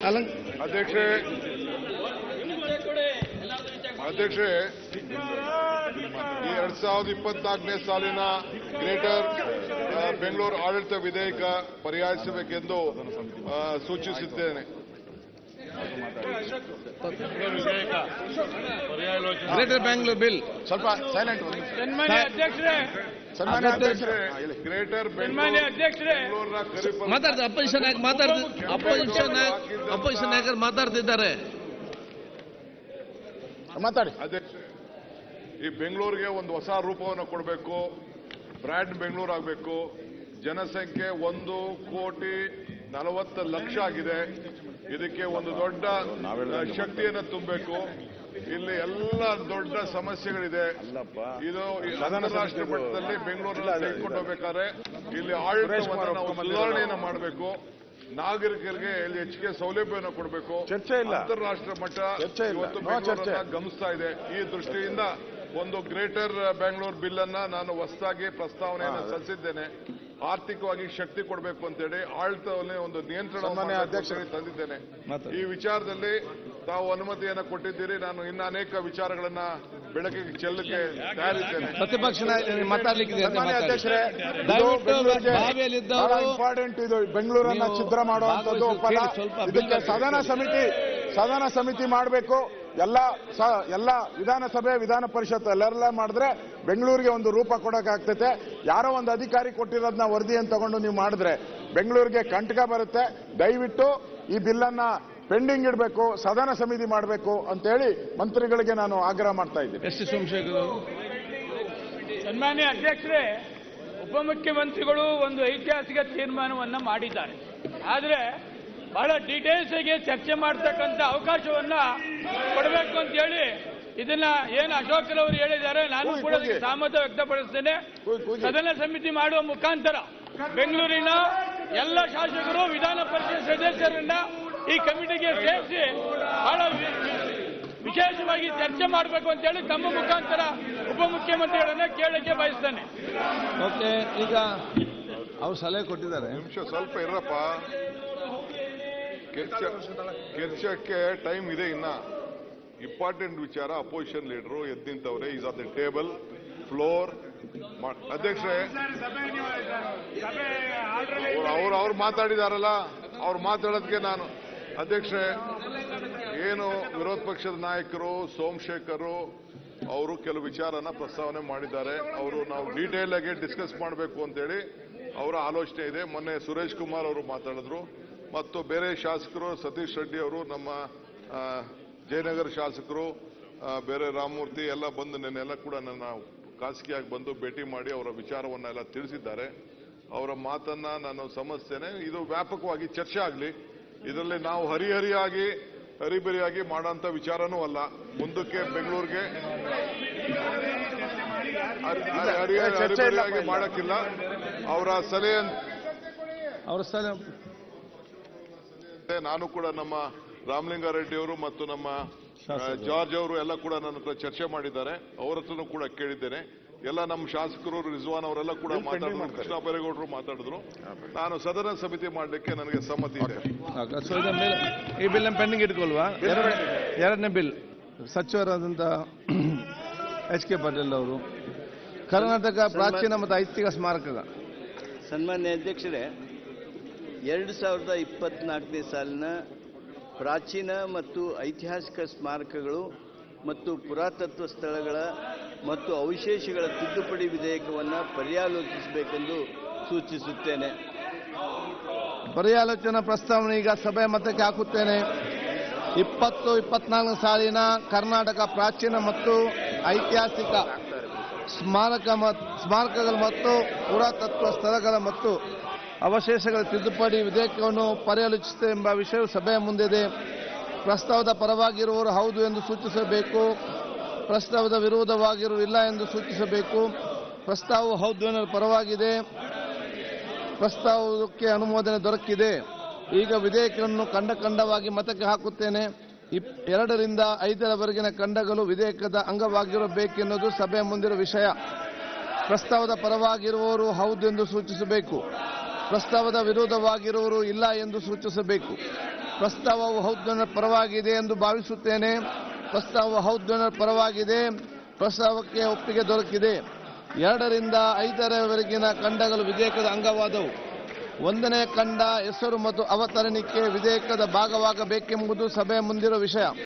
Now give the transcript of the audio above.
ಅಧ್ಯಕ್ಷೆ ಈ 2024ನೇ ಸಾಲಿನ ಗ್ರೇಟರ್ ಬೆಂಗಳೂರು ಆಡಳಿತ ವಿಧೇಯಕ ಪರಿಹಾರಿಸಬೇಕೆಂದು ಸೂಚಿಸುತ್ತೇನೆ. ಗ್ರೇಟರ್ ಬೆಂಗಳೂರು ಬಿಲ್ ಸ್ವಲ್ಪ ಸೈಲೆಂಟ್. ಗ್ರೇಟರ್ ಅಪೋಸಿಷನ್ ನಾಯಕರು ಮಾತಾಡ್ತಿದ್ದಾರೆ. ಮಾತಾಡಿ. ಈ ಬೆಂಗಳೂರಿಗೆ ಒಂದು ಹೊಸ ರೂಪವನ್ನು ಕೊಡಬೇಕು. ಬ್ರ್ಯಾಂಡ್ ಬೆಂಗಳೂರು ಆಗಬೇಕು. ಜನಸಂಖ್ಯೆ 1,40,00,000 ಆಗಿದೆ. ಇದಕ್ಕೆ ಒಂದು ದೊಡ್ಡ ಶಕ್ತಿಯನ್ನು ತುಂಬಬೇಕು. ಇಲ್ಲಿ ಎಲ್ಲ ದೊಡ್ಡ ಸಮಸ್ಯೆಗಳಿದೆ. ಇದು ಅಂತಾರಾಷ್ಟ್ರೀಯ ಮಟ್ಟದಲ್ಲಿ ಬೆಂಗಳೂರನ್ನ ತೆಗೆದುಕೊಂಡು ಹೋಗಬೇಕಾದ್ರೆ ಇಲ್ಲಿ ಆಡಳಿತವನ್ನು ನಾವು ಸುಧಾರಣೆಯನ್ನು ಮಾಡಬೇಕು. ನಾಗರಿಕರಿಗೆ ಇಲ್ಲಿ ಹೆಚ್ಚಿಗೆ ಸೌಲಭ್ಯವನ್ನು ಕೊಡಬೇಕು. ಅಂತಾರಾಷ್ಟ್ರೀಯ ಮಟ್ಟ ಇವತ್ತು ಬೆಂಗಳೂರನ್ನ ಗಮನಿಸ್ತಾ ಇದೆ. ಈ ದೃಷ್ಟಿಯಿಂದ ಒಂದು ಗ್ರೇಟರ್ ಬೆಂಗಳೂರು ಬಿಲ್ ಅನ್ನ ನಾನು ಹೊಸದಾಗಿ ಪ್ರಸ್ತಾವನೆಯನ್ನು ಸಲ್ಲಿಸಿದ್ದೇನೆ. ಆರ್ಥಿಕವಾಗಿ ಶಕ್ತಿ ಕೊಡಬೇಕು ಅಂತೇಳಿ ಆಡಳಿತದಲ್ಲಿ ಒಂದು ನಿಯಂತ್ರಣ ತಂದಿದ್ದೇನೆ. ಈ ವಿಚಾರದಲ್ಲಿ ತಾವು ಅನುಮತಿಯನ್ನು ಕೊಟ್ಟಿದ್ದೀರಿ. ನಾನು ಇನ್ನು ಅನೇಕ ವಿಚಾರಗಳನ್ನ ಬೆಳಕಿಗೆ ಚೆಲ್ಲಕ್ಕೆ ತಯಾರಿದ್ದೇನೆ. ಪ್ರತಿಪಕ್ಷ ಮಾತಾಡ್ಲಿಕ್ಕೆ ಇಂಪಾರ್ಟೆಂಟ್ ಇದು. ಬೆಂಗಳೂರನ್ನ ಛಿದ್ರ ಮಾಡುವಂತದ್ದು ಒಪ್ಪಲ್ಲ. ಇದಕ್ಕೆ ಸದನ ಸಮಿತಿ ಮಾಡಬೇಕು. ಎಲ್ಲ ವಿಧಾನಸಭೆ ವಿಧಾನ ಪರಿಷತ್ ಎಲ್ಲರೆಲ್ಲ ಮಾಡಿದ್ರೆ ಬೆಂಗಳೂರಿಗೆ ಒಂದು ರೂಪ ಕೊಡೋಕ್ಕಾಗ್ತೈತೆ. ಯಾರೋ ಒಂದು ಅಧಿಕಾರಿ ಕೊಟ್ಟಿರೋದನ್ನ ವರದಿಯನ್ನು ತಗೊಂಡು ನೀವು ಮಾಡಿದ್ರೆ ಬೆಂಗಳೂರಿಗೆ ಕಂಟಕ ಬರುತ್ತೆ. ದಯವಿಟ್ಟು ಈ ಬಿಲ್ಲನ್ನ ಪೆಂಡಿಂಗ್ ಇಡಬೇಕು, ಸದನ ಸಮಿತಿ ಮಾಡಬೇಕು ಅಂತೇಳಿ ಮಂತ್ರಿಗಳಿಗೆ ನಾನು ಆಗ್ರಹ ಮಾಡ್ತಾ ಇದ್ದೀನಿ. ಸನ್ಮಾನ್ಯ ಅಧ್ಯಕ್ಷರೇ, ಉಪಮುಖ್ಯಮಂತ್ರಿಗಳು ಒಂದು ಐತಿಹಾಸಿಕ ತೀರ್ಮಾನವನ್ನ ಮಾಡಿದ್ದಾರೆ. ಆದರೆ ಬಹಳ ಡೀಟೇಲ್ಸ್ ಆಗಿ ಚರ್ಚೆ ಮಾಡತಕ್ಕಂಥ ಅವಕಾಶವನ್ನ ಕೊಡಬೇಕು ಅಂತ ಹೇಳಿ ಇದನ್ನ ಏನು ಅಶೋಕ್ ಅವರು ಹೇಳಿದ್ದಾರೆ, ನಾನು ಕೂಡ ಸಹಮತ ವ್ಯಕ್ತಪಡಿಸ್ತೇನೆ. ಸದನ ಸಮಿತಿ ಮಾಡುವ ಮುಖಾಂತರ ಬೆಂಗಳೂರಿನ ಎಲ್ಲ ಶಾಸಕರು, ವಿಧಾನ ಪರಿಷತ್ ಸದಸ್ಯರನ್ನ ಈ ಕಮಿಟಿಗೆ ಸೇರಿಸಿ ಬಹಳ ವಿಶೇಷವಾಗಿ ಚರ್ಚೆ ಮಾಡಬೇಕು ಅಂತ ಹೇಳಿ ತಮ್ಮ ಮುಖಾಂತರ ಉಪಮುಖ್ಯಮಂತ್ರಿಗಳನ್ನ ಕೇಳಕ್ಕೆ ಬಯಸ್ತೇನೆ. ಓಕೆ, ಈಗ ಅವ್ರು ಸಲಹೆ ಕೊಟ್ಟಿದ್ದಾರೆ. ನಿಮಿಷ ಸ್ವಲ್ಪ ಇರಪ್ಪ. ಚರ್ಚೆಗೆ ಟೈಮ್ ಇದೆ. ಇನ್ನ ಇಂಪಾರ್ಟೆಂಟ್ ವಿಚಾರ. ಅಪೋಸಿಷನ್ ಲೀಡರು ಎದ್ದು ನಿಂತವ್ರೆ. Is on the table, floor. ಅಧ್ಯಕ್ಷರೇ, ಅವ್ರು ಮಾತಾಡಿದಾರಲ್ಲ, ಅವ್ರು ಮಾತಾಡೋದಕ್ಕೆ ನಾನು ಅಧ್ಯಕ್ಷರೇ, ಏನು ವಿರೋಧ ಪಕ್ಷದ ನಾಯಕರು ಸೋಮಶೇಖರ್ ಅವರು ಕೆಲವು ವಿಚಾರನ ಪ್ರಸ್ತಾವನೆ ಮಾಡಿದ್ದಾರೆ. ಅವರು ನಾವು ಡೀಟೇಲ್ ಆಗಿ ಡಿಸ್ಕಸ್ ಮಾಡಬೇಕು ಅಂತೇಳಿ ಅವರ ಆಲೋಚನೆ ಇದೆ. ಮೊನ್ನೆ ಸುರೇಶ್ ಕುಮಾರ್ ಅವರು ಮಾತಾಡಿದ್ರು ಮತ್ತು ಬೇರೆ ಶಾಸಕರು, ಸತೀಶ್ ರೆಡ್ಡಿ ಅವರು, ನಮ್ಮ ಜಯನಗರ ಶಾಸಕರು, ಬೇರೆ ರಾಮಮೂರ್ತಿ ಎಲ್ಲ ಬಂದು ನೆನ್ನೆಲ್ಲ ಕೂಡ ನನ್ನ ಖಾಸಗಿಯಾಗಿ ಬಂದು ಭೇಟಿ ಮಾಡಿ ಅವರ ವಿಚಾರವನ್ನೆಲ್ಲ ತಿಳಿಸಿದ್ದಾರೆ. ಅವರ ಮಾತನ್ನ ನಾನು ಸಮರ್ಥಿಸ್ತೇನೆ. ಇದು ವ್ಯಾಪಕವಾಗಿ ಚರ್ಚೆ ಆಗಲಿ. ಇದರಲ್ಲಿ ನಾವು ಹರಿಬರಿಯಾಗಿ ಮಾಡೋಂಥ ವಿಚಾರನೂ ಅಲ್ಲ. ಮುಂದಕ್ಕೆ ಬೆಂಗಳೂರಿಗೆ ಹರಿಬರಿಯಾಗಿ ಮಾಡಕ್ಕಿಲ್ಲ. ಅವರ ಸಲಹೆ ನಾನು ಕೂಡ ನಮ್ಮ ರಾಮಲಿಂಗಾರೆಡ್ಡಿ ಅವರು ಮತ್ತು ನಮ್ಮ ಜಾರ್ಜ್ ಅವರು ಎಲ್ಲ ಕೂಡ ನನ್ನ ಹತ್ರ ಚರ್ಚೆ ಮಾಡಿದ್ದಾರೆ. ಅವರ ಹತ್ರನೂ ಕೂಡ ಕೇಳಿದ್ದೇನೆ. ಎಲ್ಲ ನಮ್ಮ ಶಾಸಕರು, ರಿಜ್ವಾನ್ ಅವರೆಲ್ಲ ಕೂಡ ಮಾತಾಡಿದ್ರು, ಕೃಷ್ಣ ಬೈರೇಗೌಡರು ಮಾತಾಡಿದ್ರು. ನಾನು ಸದನ ಸಮಿತಿ ಮಾಡಲಿಕ್ಕೆ ನನಗೆ ಸಮ್ಮತಿ ಇದೆ. ಈ ಬಿಲ್ ಪೆಂಡಿಂಗ್ ಇಟ್ಕೊಳ್ವಾ? ಎರಡನೇ ಬಿಲ್ ಸಚಿವರಾದಂಥ ಎಚ್.ಕೆ. ಪಾಟೀಲ್ ಅವರು, ಕರ್ನಾಟಕ ಪ್ರಾಚೀನ ಮತ್ತು ಐತಿಹಾಸಿಕ ಸ್ಮಾರಕಗಳ. ಸನ್ಮಾನ್ಯ ಅಧ್ಯಕ್ಷರೇ, 2024ನೇ ಸಾಲಿನ ಪ್ರಾಚೀನ ಮತ್ತು ಐತಿಹಾಸಿಕ ಸ್ಮಾರಕಗಳು ಮತ್ತು ಪುರಾತತ್ವ ಸ್ಥಳಗಳ ಮತ್ತು ಅವಶೇಷಗಳ ತಿದ್ದುಪಡಿ ವಿಧೇಯಕವನ್ನು ಪರ್ಯಾಲೋಚಿಸಬೇಕೆಂದು ಸೂಚಿಸುತ್ತೇನೆ. ಪರ್ಯಾಲೋಚನಾ ಪ್ರಸ್ತಾವನೆ ಈಗ ಸಭೆ ಮತಕ್ಕೆ ಹಾಕುತ್ತೇನೆ. 2024 ಸಾಲಿನ ಕರ್ನಾಟಕ ಪ್ರಾಚೀನ ಮತ್ತು ಐತಿಹಾಸಿಕ ಸ್ಮಾರಕಗಳು ಮತ್ತು ಪುರಾತತ್ವ ಸ್ಥಳಗಳ ಮತ್ತು ಅವಶೇಷಗಳ ತಿದ್ದುಪಡಿ ವಿಧೇಯಕವನ್ನು ಪರ್ಯಾಲೋಚಿಸುತ್ತೆ ಎಂಬ ವಿಷಯವು ಸಭೆಯ ಮುಂದಿದೆ. ಪ್ರಸ್ತಾವದ ಪರವಾಗಿರುವವರು ಹೌದು ಎಂದು ಸೂಚಿಸಬೇಕು. ಪ್ರಸ್ತಾವದ ವಿರೋಧವಾಗಿರುವುದು ಇಲ್ಲ ಎಂದು ಸೂಚಿಸಬೇಕು. ಪ್ರಸ್ತಾವವು ಹೌದು ಎನ್ನುವ ಪರವಾಗಿದೆ. ಪ್ರಸ್ತಾವಕ್ಕೆ ಅನುಮೋದನೆ ದೊರಕಿದೆ. ಈಗ ವಿಧೇಯಕವನ್ನು ಖಂಡವಾಗಿ ಮತಕ್ಕೆ ಹಾಕುತ್ತೇನೆ. 2 ರಿಂದ 5ರವರೆಗಿನ ಖಂಡಗಳು ವಿಧೇಯಕದ ಅಂಗವಾಗಿರಬೇಕೆನ್ನುವುದು ಸಭೆಯ ಮುಂದಿರುವ ವಿಷಯ. ಪ್ರಸ್ತಾವದ ಪರವಾಗಿರುವವರು ಹೌದು ಎಂದು ಸೂಚಿಸಬೇಕು. ಪ್ರಸ್ತಾವದ ವಿರೋಧವಾಗಿರುವವರು ಇಲ್ಲ ಎಂದು ಸೂಚಿಸಬೇಕು. ಪ್ರಸ್ತಾವವು ಹೌಸ್ ಡೋನರ್ ಪರವಾಗಿದೆ ಎಂದು ಭಾವಿಸುತ್ತೇನೆ. ಪ್ರಸ್ತಾವವು ಹೌಸ್ ಡೋನರ್ ಪರವಾಗಿದೆ. ಪ್ರಸ್ತಾವಕ್ಕೆ ಒಪ್ಪಿಗೆ ದೊರಕಿದೆ. 2 ರಿಂದ 5ರವರೆಗಿನ ಖಂಡಗಳು ವಿಧೇಯಕದ ಅಂಗವಾದವು. 1ನೇ ಖಂಡ ಹೆಸರು ಮತ್ತು ಅವತರಣಿಕೆ ವಿಧೇಯಕದ ಭಾಗವಾಗಬೇಕೆಂಬುದು ಸಭೆಯ ಮುಂದಿರುವ ವಿಷಯ.